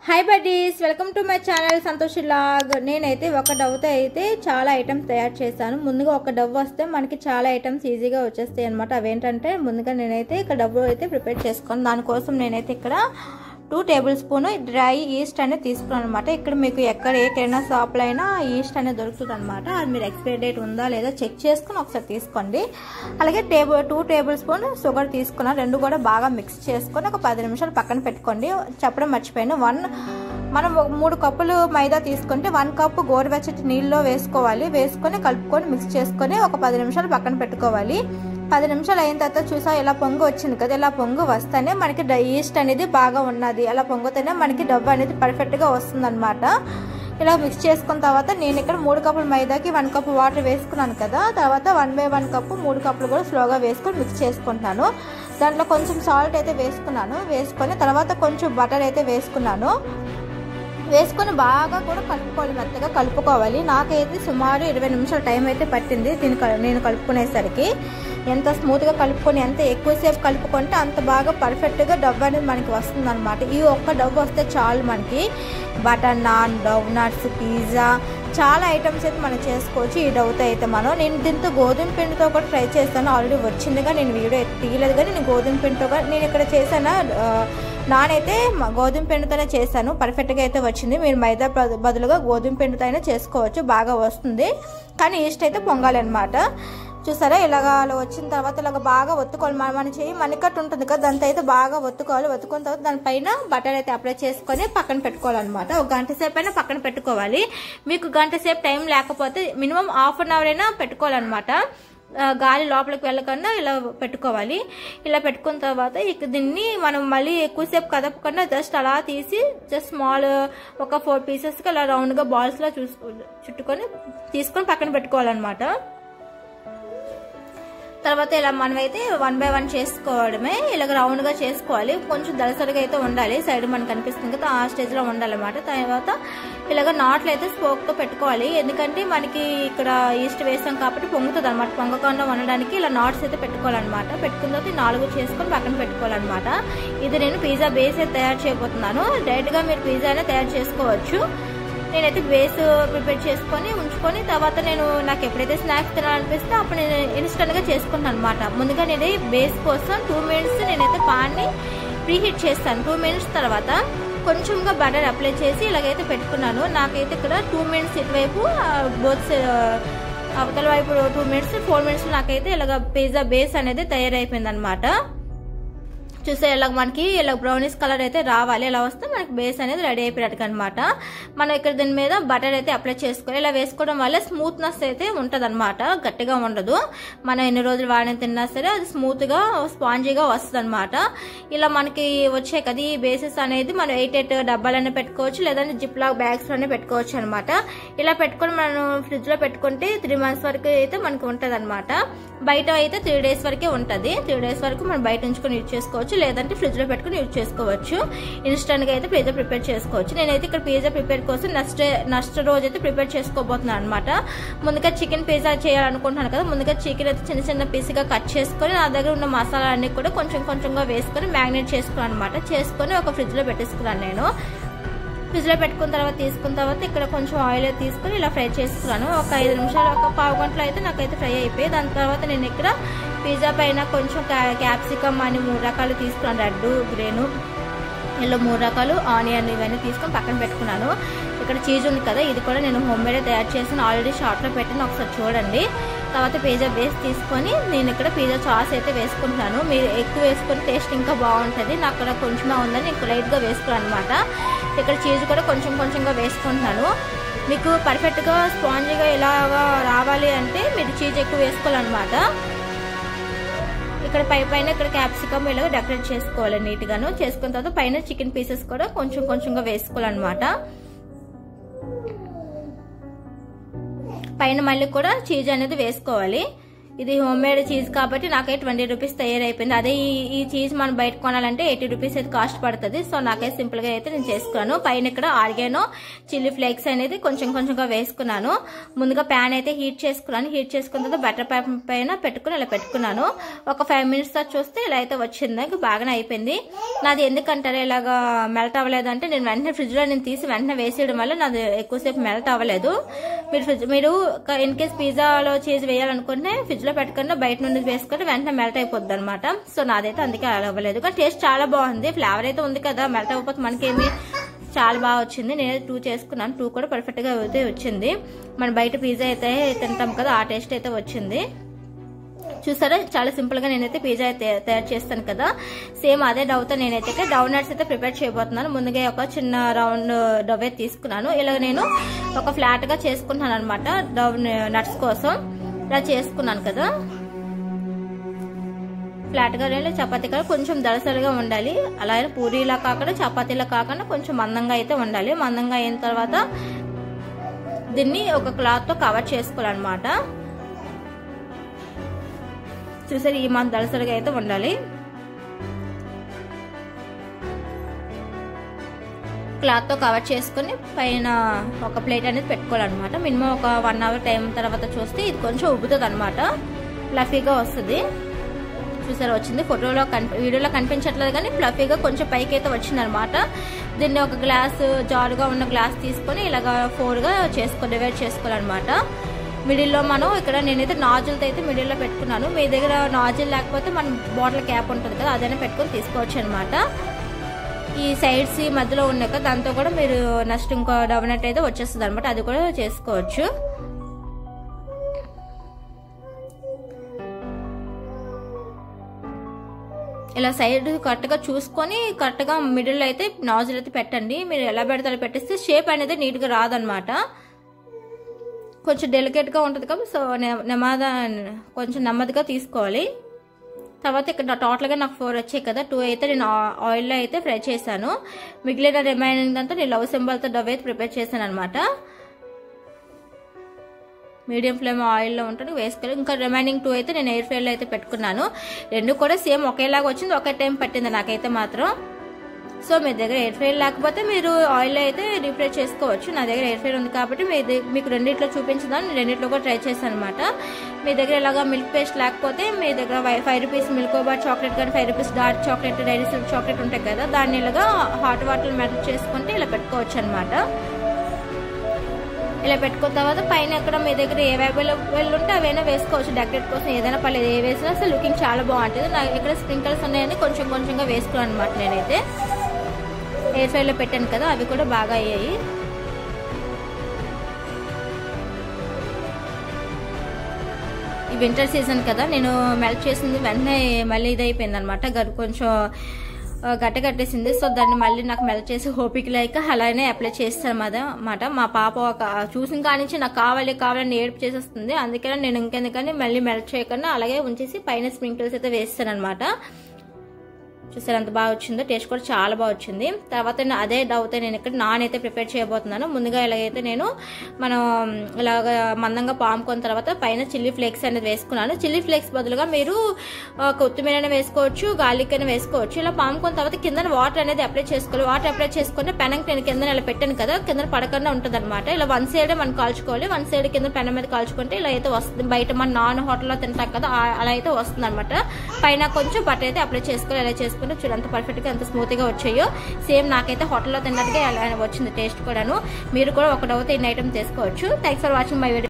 High buddies welcome to my channel Santoshi लाग నేనైతే ఒక డవ్తో అయితే చాలా ఐటమ్స్ తయారు చేశాను ముందుగా ఒక డవ్ వస్తే మనకి చాలా ఐటమ్స్ ఈజీగా వచ్చేస్తాయి అన్నమాట అవేంటంటే ముందుగా నేనైతే ఇక్కడ డవ్ అయితే ప్రిపేర్ చేసుకున్నాను దాని కోసం నేనైతే ఇక్కడ 2 టేబుల్ స్పూన్ డ్రై ఈస్ట్ అనేది తీసుకున్నాను అన్నమాట ఇక్కడ మీకు ఎక్కడ ఏ కిరాణా షాప్ లో అయినా ఈస్ట్ అనేది దొరుకుతుంది అన్నమాట అది మీరు ఎక్స్పైరీ డేట్ ఉందా లేదా చెక్ చేసుకొని ఒకసారి తీసుకోండి అలాగే 2 టేబుల్ స్పూన్ షుగర్ తీసుకున్నా రెండు కూడా బాగా మిక్స్ చేసుకొని ఒక 10 నిమిషాలు పక్కన పెట్టుకోండి చెప్పడం మర్చిపోయాను మనం 3 కప్పులు మైదా తీసుకుంటే 1 కప్పు గోరువెచ్చటి నీళ్ళలో వేసుకోవాలి వేసుకొని కలుపుకొని మిక్స్ చేసుకొని ఒక 10 నిమిషాలు పక్కన పెట్టుకోవాలి 10 నిమిషాలు అయిన తర్వాత చూసా ఇలా పొంగు వచ్చింది కదా ఇలా పొంగు వస్తేనే మనకి ఈస్ట్ అనేది బాగా ఉన్నది అలా పొంగుతేనే మనకి డవ్ అనేది పర్ఫెక్ట్ గా వస్తుందన్నమాట ఇలా మిక్స్ చేసుకున్న తర్వాత నేను ఇక్కడ 3 కప్పుల మైదాకి 1 కప్పు వాటర్ వేసుకున్నాను కదా తర్వాత 1/1 కప్పు 3 కప్పులు కూడా స్లోగా వేసుకొని మిక్స్ చేసుకుంటున్నాను దాంట్లో కొంచెం సాల్ట్ అయితే వేసుకొని తర్వాత కొంచెం బటర్ అయితే వేసుకున్నాను వేసుకొని బాగా కూడా కలుపుకోవాలి మెత్తగా కలుపుకోవాలి నాకైతే సుమారు 20 నిమిషాల టైం అయితే పట్టింది నేను కలుపుకునేసరికి ఎంత స్మూత్ గా కలుపుకొని ఎంత ఎక్కువసేపు కలుపుకుంటే అంత బాగా పర్ఫెక్ట్ గా డవ్ అనేది మనకి వస్తుందన్నమాట ఈ ఒక్క డవ్ వస్తే చాలు మనకి butter non Dove nuts pizza చాలా ఐటమ్స్ అయితే మనం చేసుకోవచ్చు ఈ డవ్తో అయితే నేను దీంతో గోధుమ పిండితో కూడా ట్రై చేస్తాను ఆల్రెడీ వచ్చిందిగా నేను వీడియో తీయలేదు కానీ నేను గోధుమ పిండితో నేను ఇక్కడ చేశాను నానైతే గోధుమ పిండితోనే చేశాను పర్ఫెక్ట్ గా అయితే వచ్చింది మీరు మైదా బదులుగా గోధుమ పిండితో అయినా చేసుకోవచ్చు బాగా వస్తుంది కానీ ఈస్ట్ అయితే పొంగాలి అన్నమాట చూసారా ఇలాగా వచ్చిన తర్వాత ఇలాగ బాగా ఒత్తుకోవాలి మన చేయి మణికట్టు ఉంటుంది కదా దాంతో అయితే బాగా ఒత్తుకోవాలి ఒత్తుకున్న తర్వాత దానిపైన బటర్ అయితే అప్లై చేసుకొని పక్కన పెట్టుకోవాలన్నమాట ఒక గంట సేపు అయినా పక్కన పెట్టుకోవాలి మీకు గంట సేపు టైం లేకపోతే మినిమం హాఫ్ అన్ అవర్ అయినా పెట్టుకోవాలన్నమాట గాలి లోపలికి వెళ్ళకుండా ఇలా పెట్టుకోవాలి ఇలా పెట్టుకున్న తర్వాత ఇక దీన్ని మనం మళ్ళీ ఎక్కువసేపు కదపకుండా జస్ట్ అలా తీసి జస్ట్ స్మాల్ ఒక 4 పీసెస్ గా అలా రౌండ్ గా బాల్స్ లా చుట్టుకొని తీసుకొని పక్కన పెట్టుకోవాలన్నమాట తర్వాత ఇలా మనమైతే 1/1 చేసుకోవడమే ఇలాగ రౌండ్ గా చేసుకోవాలి కొంచెం దళసరిగా అయితే ఉండాలి సైడ్ మనకు కనిపిస్తుంది కదా ఆ స్టేజ్ లో ఉండాలన్నమాట తర్వాత ఇలాగ నాట్లు అయితే స్పోక్ తో పెట్టుకోవాలి ఎందుకంటే మనకి ఇక్కడ ఈస్ట్ వేసాం కాబట్టి పొంగుతుంది అనమాట పొంగకుండా ఉండడానికి ఇలా నాట్స్ అయితే పెట్టుకోవాలన్నమాట పెట్టుకున్న తర్వాత 4 చేసుకొని పక్కన పెట్టుకోవాలన్నమాట ఇది నేను పిజ్జా బేస్ అయితే తయారు చేయబోతున్నాను డైరెక్ట్ గా మీరు పిజ్జానే తయారు చేసుకోవచ్చు నేనైతే బేస్ ప్రిపేర్ చేసుకొని ఉంచుకొని తర్వాత నాకు ఎప్పుడైతే స్నాక్స్ తినాలనిపిస్తే అప్పుడు నేను ఇన్స్టెంట్ గా చేసుకుంటాను అనమాట ముందుగా నేను బేస్ కోసం 2 మినిట్స్ నేనైతే పాన్ ని ప్రీహీట్ చేస్తాను 2 మినిట్స్ తర్వాత కొంచెంగా బటర్ అప్లై చేసి ఇలాగైతే పెట్టుకున్నాను నాకైతే ఇక్కడ 2 మినిట్స్ ఇటువైపు బోత్ అవతల వైపు 2 మినిట్స్ 4 మినిట్స్ నాకైతే ఇలాగ పిజ్జా బేస్ అనేది తయారైపోయింది అనమాట చూసే ఇలా మనకి ఇలా బ్రౌనిష్ కలర్ అయితే రావాలి ఇలా వస్తే మనకి బేస్ అనేది రెడీ అయిపోయినట్టు అనమాట మనం ఇక్కడ దీని మీద బటర్ అయితే అప్లై చేసుకోవాలి ఇలా వేసుకోవడం వల్ల స్మూత్నెస్ అయితే ఉంటది అనమాట గట్టిగా ఉండదు మనం ఎన్ని రోజులు వాడిన తిన్నా సరే అది స్మూత్ గా స్పాంజీగా వస్తుంది అనమాట ఇలా మనకి వచ్చాయి కదా ఈ బేసెస్ అనేది మనం 8 డబ్బాలనే పెట్టుకోవచ్చు లేదంటే జిప్ లాక్ బ్యాగ్స్ లోనే పెట్టుకోవచ్చు అనమాట ఇలా పెట్టుకొని మనం ఫ్రిడ్జ్ లో పెట్టుకుంటే 3 మంత్స్ వరకు అయితే మనకి ఉంటది అనమాట బయట అయితే 3 డేస్ వరకే ఉంటది 3 డేస్ వరకు మనం బయట ఉంచుకొని యూజ్ చేసుకోవచ్చు లేదంటే ఫ్రిడ్జ్ లో పెట్టుకుని యూజ్ చేసుకోవచ్చు ఇన్స్టెంట్ గా అయితే పిజ్జా ప్రిపేర్ చేసుకోవచ్చు నేనైతే ఇక్కడ పిజ్జా ప్రిపేర్ కోసం నెక్స్ట్ రోజు అయితే ప్రిపేర్ చేసుకోబోతున్నాను అనమాట ముందుగా చికెన్ పిజ్జా చేయాలనుకుంటున్నాను కదా ముందుగా చికెన్ అయితే చిన్న చిన్న పీస్ గా కట్ చేసుకొని నా దగ్గర ఉన్న మసాలా అన్ని కూడా కొంచెం కొంచెంగా వేసుకొని మ్యారినేట్ చేసుకున్నాను అనమాట చేసుకొని ఒక ఫ్రిడ్జ్ లో పెట్టేసుకున్నాను నేను ఫ్రిడ్జ్ లో పెట్టుకున్న తర్వాత తీసుకున్న తర్వాత ఇక్కడ కొంచెం ఆయిల్ తీసుకుని ఇలా ఫ్రై చేసుకున్నాను ఒక 5 నిమిషాలు ఒక పావు గంటలో అయితే నాకైతే ఫ్రై అయిపోయి దాని తర్వాత నేను ఇక్కడ పిజ్జా పైన కొంచెం క్యాప్సికమ్ అని 3 రకాలు తీసుకున్నాను రెడ్ గ్రీన్ ఇలా 3 రకాలు ఆనియన్ ఇవన్నీ తీసుకొని పక్కన పెట్టుకున్నాను ఇక్కడ చీజ్ ఉంది కదా ఇది కూడా నేను హోమ్ మేడ్ తయారు చేసిన ఆల్రెడీ షార్ట్ లో పెట్టిన ఒకసారి చూడండి తర్వాత పిజ్జా బేస్ తీసుకొని నేను ఇక్కడ పిజ్జా సాస్ అయితే వేసుకుంటున్నాను మీరు ఎక్కువ వేసుకొని టేస్ట్ ఇంకా బాగుంటుంది నాకు ఇక్కడ కొంచెమే ఉందని నేను లైట్ గా వేసుకున్నాను అనమాట ఇక్కడ చీజ్ కూడా కొంచెం కొంచెంగా వేసుకుంటున్నాను మీకు పర్ఫెక్ట్ గా స్పాంజీగా ఇలాగా రావాలి అంటే మీరు చీజ్ ఎక్కువ వేసుకోవాలన్నమాట ఇక్కడ పైన ఇక్కడ క్యాప్సికమ్ ఇలాగ డెకరేట్ చేసుకోవాలి నీట్ గాను చేసుకున్న తర్వాత పైన చికెన్ పీసెస్ కూడా కొంచెం కొంచెంగా వేసుకోవాలన్నమాట పైన మళ్ళీ కూడా చీజ్ అనేది వేసుకోవాలి ఇది హోమ్ మేడ్ చీజ్ కాబట్టి నాకైతే 20 రూపీస్ తయారైపోయింది. అదే ఈ చీజ్ మనం బయట కొనాలంటే 80 రూపీస్ అయితే కాస్ట్ పడుతుంది. సో నాకైతే సింపుల్ గా అయితే నేను చేసుకున్నాను. పైన ఇక్కడ ఆర్గానో చిల్లీ ఫ్లేక్స్ అనేది కొంచెం కొంచెంగా వేసుకున్నాను. ముందుగా ప్యాన్ అయితే హీట్ చేసుకున్నాను. హీట్ చేసుకున్న తర్వాత బటర్ పేపర్ పైన పెట్టుకుని ఇలా పెట్టుకున్నాను. ఒక 5 మినిట్స్ తర్వాత చూస్తే ఇలా అయితే వచ్చింది. బాగానే అయిపోయింది. నాది ఎందుకంటారా ఇలాగా మెల్ట్ అవ్వలేదు అంటే నేను వెంటనే ఫ్రిడ్జ్ లో తీసి వెంటనే వేసేయడం వల్ల నాది ఎక్కువసేపు మెల్ట్ అవ్వలేదు. మీరు ఇన్ కేస్ పిజ్జాలో చీజ్ వేయాలనుకుంటే ఫ్రిడ్జ్ లో పెట్టుకుని బయట నుండి వేసుకుంటే వెంటనే మెల్ట్ అయిపోద్ది అనమాట. సో నాదైతే అందుకే అలా అవ్వలేదు. కానీ టేస్ట్ చాలా బాగుంది. ఫ్లేవర్ అయితే ఉంది కదా, మెల్ట్ అయిపోతే మనకేమి చాలా బాగా వచ్చింది. నేను 2 చేసుకున్నాను. 2 కూడా పర్ఫెక్ట్ గా అయితే వచ్చింది. మనం బయట పిజ్జా అయితే తింటాం కదా, ఆ టేస్ట్ అయితే వచ్చింది. చూసారా చాలా సింపుల్ గా నేనైతే పిజ్జా తయారు చేస్తాను కదా. సేమ్ అదే డవ్ తో నేనైతే డవ్ నట్స్ అయితే ప్రిపేర్ చేయబోతున్నాను. ముందుగా ఒక చిన్న రౌండ్ డవ్ అయితే తీసుకున్నాను. ఇలా నేను ఒక ఫ్లాట్ గా చేసుకుంటాను అనమాట. డవ్ నట్స్ కోసం ఇలా చేసుకున్నాను కదా. ఫ్లాట్ గా చపాతీ కూడా కొంచెం దళసరిగా ఉండాలి. అలాగే పూరీలా కాకుండా చపాతీలా కాకుండా కొంచెం మందంగా అయితే ఉండాలి. మందంగా అయిన తర్వాత దీన్ని ఒక క్లాత్ తో కవర్ చేసుకోవాలన్నమాట. చూసారు ఈ మంత్ దళసరిగా అయితే ఉండాలి. క్లాత్ తో కవర్ చేసుకుని పైన ఒక ప్లేట్ అనేది పెట్టుకోవాలన్నమాట. మినిమం ఒక 1 అవర్ టైం తర్వాత చూస్తే ఇది కొంచెం ఉబ్బుతుంది అనమాట. ఫ్లఫీగా వస్తుంది. చూసారా వచ్చింది. ఫోటోలో వీడియోలో కనిపించట్లేదు కానీ ఫ్లఫీగా కొంచెం పైకి అయితే వచ్చింది అనమాట. దీన్ని ఒక గ్లాస్ జారుగా ఉన్న గ్లాస్ తీసుకొని ఇలాగా 4గా డివైడ్ చేసుకోవాలన్నమాట. మిడిల్లో మనం ఇక్కడ నేనైతే నాజిల్తో అయితే మిడిల్లో పెట్టుకున్నాను. మీ దగ్గర నాజిల్ లేకపోతే మన బాటిల్ క్యాప్ ఉంటుంది కదా, అదైనా పెట్టుకొని తీసుకోవచ్చు అనమాట. ఈ సైడ్స్ ఈ మధ్యలో ఉన్నాయి కదా, దాంతో కూడా మీరు నెక్స్ట్ ఇంకో డబనట్ అయితే వచ్చేస్తుంది అనమాట. అది కూడా చేసుకోవచ్చు. ఇలా సైడ్ కరెక్ట్ గా చూసుకొని కరెక్ట్ గా మిడిల్ అయితే నాజిల్ అయితే పెట్టండి. మీరు ఎలా పెడతారో పెట్టేస్తే షేప్ అనేది నీట్ గా రాదనమాట. కొంచెం డెలికేట్ గా ఉంటుంది కదా. సో కొంచెం నెమ్మదిగా తీసుకోవాలి. తర్వాత ఇక్కడ టోటల్ గా నాకు 4 వచ్చాయి కదా. 2 అయితే నేను ఆయిల్ లో అయితే ఫ్రై చేశాను. మిగిలిన రిమైనింగ్ అంతా నేను లవ్ సింబల్ తో డవ్ అయితే ప్రిపేర్ చేశాను అనమాట. మీడియం ఫ్లేమ్ ఆయిల్లో ఉంటుంది వేసుకోవాలి. ఇంకా రిమైనింగ్ 2 అయితే నేను ఎయిర్ ఫ్రైర్ లో అయితే పెట్టుకున్నాను. 2 కూడా సేమ్ ఒకేలాగా వచ్చింది. ఒకే టైం పట్టింది నాకైతే మాత్రం. సో మీ దగ్గర ఎయిర్ ఫ్రైర్ లేకపోతే మీరు ఆయిల్ అయితే డీప్ ఫ్రై చేసుకోవచ్చు. నా దగ్గర ఎయిర్ ఫ్రైర్ ఉంది కాబట్టి మీకు రెండిట్లో చూపించిందని నేను రెండిట్లో కూడా ట్రై చేశాను అనమాట. మీ దగ్గర ఇలాగా మిల్క్ పేస్ట్ లేకపోతే మీ దగ్గర 5 రూపీస్ మిల్కో బార్ చాక్లెట్ కానీ 5 rupees dark chocolate Dairy Silk chocolate ఉంటాయి కదా, దాన్ని ఇలాగా హాట్ వాటర్ మెల్ట్ చేసుకుంటే ఇలా పెట్టుకోవచ్చు అనమాట. ఇలా పెట్టుకున్న తర్వాత పైన ఎక్కడ మీ దగ్గర ఏ అవైలబుల్ ఉంటే అవైనా వేసుకోవచ్చు. డెకరేట్ కోసం ఏదైనా పర్లేదు, ఏ వేసినా అసలు లుకింగ్ చాలా బాగుంటుంది. నాకు ఇక్కడ స్ప్రింకల్స్ ఉన్నాయని కొంచెం కొంచెంగా వేసుకున్నాను అనమాట. నేనైతే ఎయిర్ ఫ్రైర్ లో పెట్టాను కదా, అవి కూడా బాగా అయ్యాయి. ఈ వింటర్ సీజన్ కదా, నేను మెల్ట్ చేసింది వెంటనే మళ్ళీ ఇది అయిపోయింది అనమాట. కొంచెం గట్టగట్టేసింది. సో దాన్ని మళ్ళీ నాకు మెల్ట్ చేసి ఓపిక లేక అలానే అప్లై చేస్తాను అన్నమాట. మా పాప చూసిన కానించి నాకు కావాలని ఏడుపు చేసేస్తుంది. అందుకని నేను ఇంకెందుకని మళ్ళీ మెల్ట్ చేయకుండా అలాగే ఉంచేసి పైన స్ప్రింకిల్స్ అయితే వేస్తాను అనమాట. చూసారు ఎంత బాగా వచ్చిందో. టేస్ట్ కూడా చాలా బాగా వచ్చింది. తర్వాత అదే డవ్తో నేను ఇక్కడ నాన్ అయితే ప్రిపేర్ చేయబోతున్నాను. ముందుగా ఇలాగైతే నేను మనం ఇలాగ మందంగా పాముకున్న తర్వాత పైన చిల్లీ ఫ్లేక్స్ అనేది వేసుకున్నాను. చిల్లీ ఫ్లేక్స్ బదులుగా మీరు కొత్తిమీర అయినా వేసుకోవచ్చు, గార్లిక్ అయినా వేసుకోవచ్చు. ఇలా పాముకున్న తర్వాత కింద వాటర్ అనేది అప్లై చేసుకోవాలి. వాటర్ అప్లై చేసుకుంటే పెనం నేను కింద ఇలా పెట్టాను కదా, కింద పడకుండా ఉంటుంది అనమాట. ఇలా 1 సైడ్ మనం కాల్చుకోవాలి. 1 సైడ్ కింద పెనం మీద కాల్చుకుంటే ఇలా అయితే వస్తుంది. బయట మన నాన్ హోటల్లో తింటాం కదా, అలా అయితే వస్తుంది అనమాట. పైన కొంచెం బటర్ అయితే అప్లై చేసుకోవాలి. ఇలా చేసుకుంటే చూడండి ఎంత పర్ఫెక్ట్ గా ఎంత స్మూత్ గా వచ్చాయో. సేమ్ నాకైతే హోటల్లో తిన్నట్టుగా అలా వచ్చింది టేస్ట్ కూడాను. మీరు కూడా ఒక డవ్తో ఇన్ని ఐటమ్ చేసుకోవచ్చు. Thanks for watching my video.